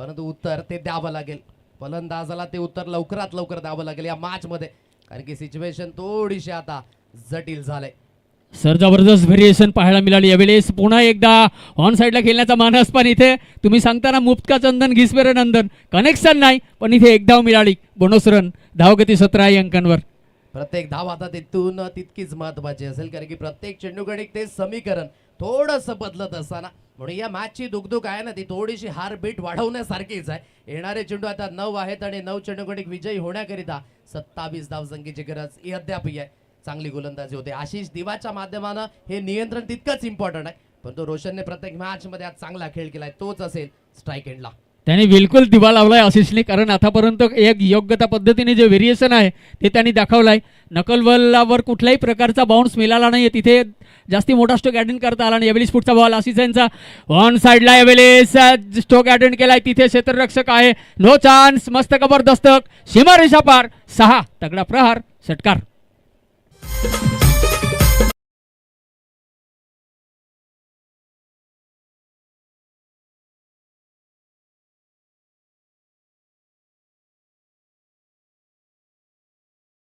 परंतु उत्तर ते द्यावं लागेल. फलंदाजाला ते उत्तर लवकरात लवकर द्यावं लागेल या मॅच मध्ये, कारण की सिच्युएशन थोडीशी आता जटिल झाले. सर जबरदस्त व्हेरिएशन पाहायला मिळाली यावेळेस. पुन्हा एकदा ऑन साईडला खेळण्याचा मानस, पण इथे तुम्ही सांगताना मुक्ता चंदन घिसपेरे नंदन कनेक्शन नाही, पण इथे एक धाव मिळाली. बोनस रन, धावगती 17 अंकांवर. प्रत्येक धाव आता तिथून तितकीच महत्वाची असेल, कारण की प्रत्येक चेंडूकडे ते समीकरण थोडंसं बदलत असताना, म्हणून या मॅचची दुगदुग आहे ना ती थोडीशी हारबीट वाढवण्यासारखीच आहे. येणारे चेंडू आता 9 आहेत आणि 9 चेंडूकडे विजयी होण्याकरिता 27 धावसंख्येची गरज अद्याप आहे. चांगली गोलंदाजी होते आशिष दिवाच्या माध्यमानं, हे नियंत्रण तितकंच इम्पॉर्टंट आहे. पण तो रोशनने प्रत्येक मॅच मध्ये आज चांगला खेळ केलाय, तोच असेल स्ट्राईक एंडला. त्याने बिलकुल दिवा लावलाय आशिषने, कारण आतापर्यंत एक योग्यता पद्धतीने जे व्हेरिएशन आहे ते त्यांनी दाखवलाय. नकलबलावर कुठल्याही प्रकारचा बाउन्स मिळाला नाही, तिथे जास्ती मोठा स्ट्रोक अटेंड करता आला नाही. यावेळेस पुढचा बॉल आशिष यांचा ऑन साईडला, यावेळेस स्ट्रोक अटेंड केलाय. तिथे क्षेत्ररक्षक आहे, नो चान्स. मस्त कबर दस्तक, सीमारेषा पार, 6 तगडा प्रहार, षटकार.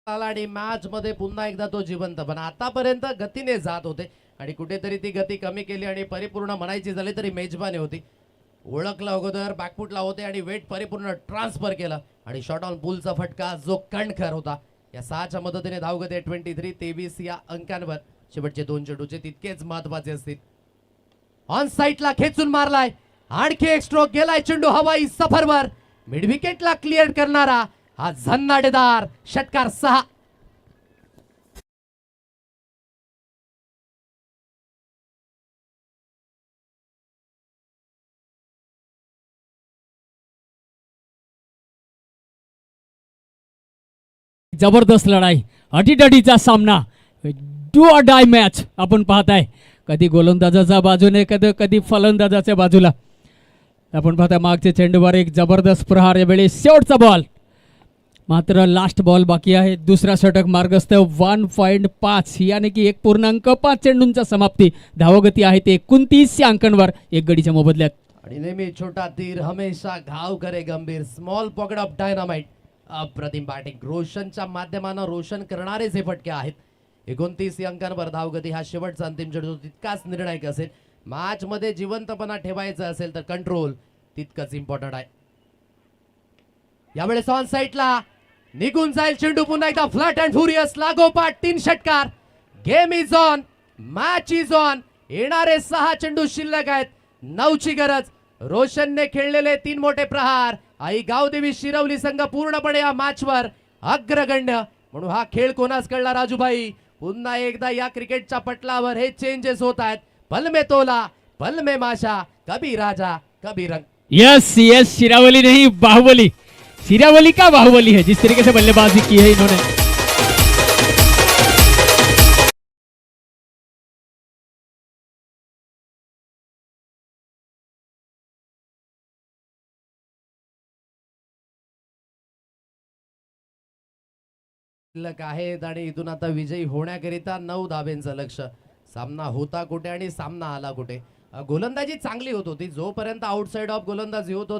आणि मॅच मध्ये पुन्हा एकदा तो जिवंत, पण आतापर्यंत गतीने जात होते आणि कुठेतरी ती गती कमी केली आणि परिपूर्ण म्हणायची झाली तरी मेजबानी होती. ओळखला अगोदर बॅकफुटला होते आणि वेट परिपूर्ण ट्रान्सफर केलं आणि शॉट ऑन पुलचा फटका जो कणखर होता. या 6च्या मदतीने धावगती 23 या अंकांवर. शेवटचे 2 चेंडूचे तितकेच महत्वाचे असतील. ऑन साईडला खेचून मारलाय, आणखी एक स्ट्रोक गेलाय. चेंडू हवाई सफरवर, मिड विकेटला क्लिअर करणारा हा झन्नाटेदार षटकार. 6. जबरदस्त लढाई, अटीतटीचा सामना, डू ऑर डाय मॅच आपण पाहताय. कधी गोलंदाजाच्या बाजूने, कधी फलंदाजाच्या बाजूला. आपण पाहताय मागचे चेंडूवर एक जबरदस्त प्रहार. यावेळेस शेवटचा बॉल, मात्र लास्ट बॉल बाकी आहे. दुसरा षटक मार्गस्थ 1.5 यानी की 1.5 चेंडूंचा समाप्ती. धावगती आहे ते 29 अंकांवर, एक गडीच्या मोबदल्यात. आणि नेहमी छोटा तीर हमेशा घाव करे गंभीर, स्मॉल पॉकेट ऑफ डायनामाइट. अप्रतिम बॅटिंग रोशनच्या माध्यमानं, रोशन करणारेच हे फटके आहेत. 29 अंकांवर धावगती. हा शेवटचा अंतिम चेंडू तितकाच निर्णायक असेल. मॅच मध्ये जिवंतपणा ठेवायचा असेल तर कंट्रोल तितकंच इम्पॉर्टंट आहे. यावेळेस ऑन साईडला निघून जाईल चेंडू, पुन्हा एकदा फ्लॅट अँड फ्युरियस लागोपाठ 3 षटकार. Game is on, match is on. येणारे 6 चेंडू शिल्लक आहेत, 9ची गरज. रोशनने खेळलेले 3 मोठे प्रहार. आई गावदेवी शिरवली संघ पूर्णपणे या मॅचवर अग्रगण्य. म्हणून हा खेळ कोणास कळला राजूभाई? पुन्हा एकदा या क्रिकेटच्या पटलावर हे चेंजेस होत आहेत. पल में तोला, पल में माशा, कभी राजा कभी रंग. यस यस, शिरावली नहीं बाहुबली. शिरावली का बाहुबली है, जिस तरीके से बल्लेबाजी की है इन्होंने. शिल्लक आहेत आणि इथून आता विजयी होण्याकरिता 9 धाब्यांचं लक्ष. सामना होता कुठे आणि सामना आला कुठे. गोलंदाजी चांगली होत होती जोपर्यंत आउटसाइड ऑफ गोलंदाजी होत होती.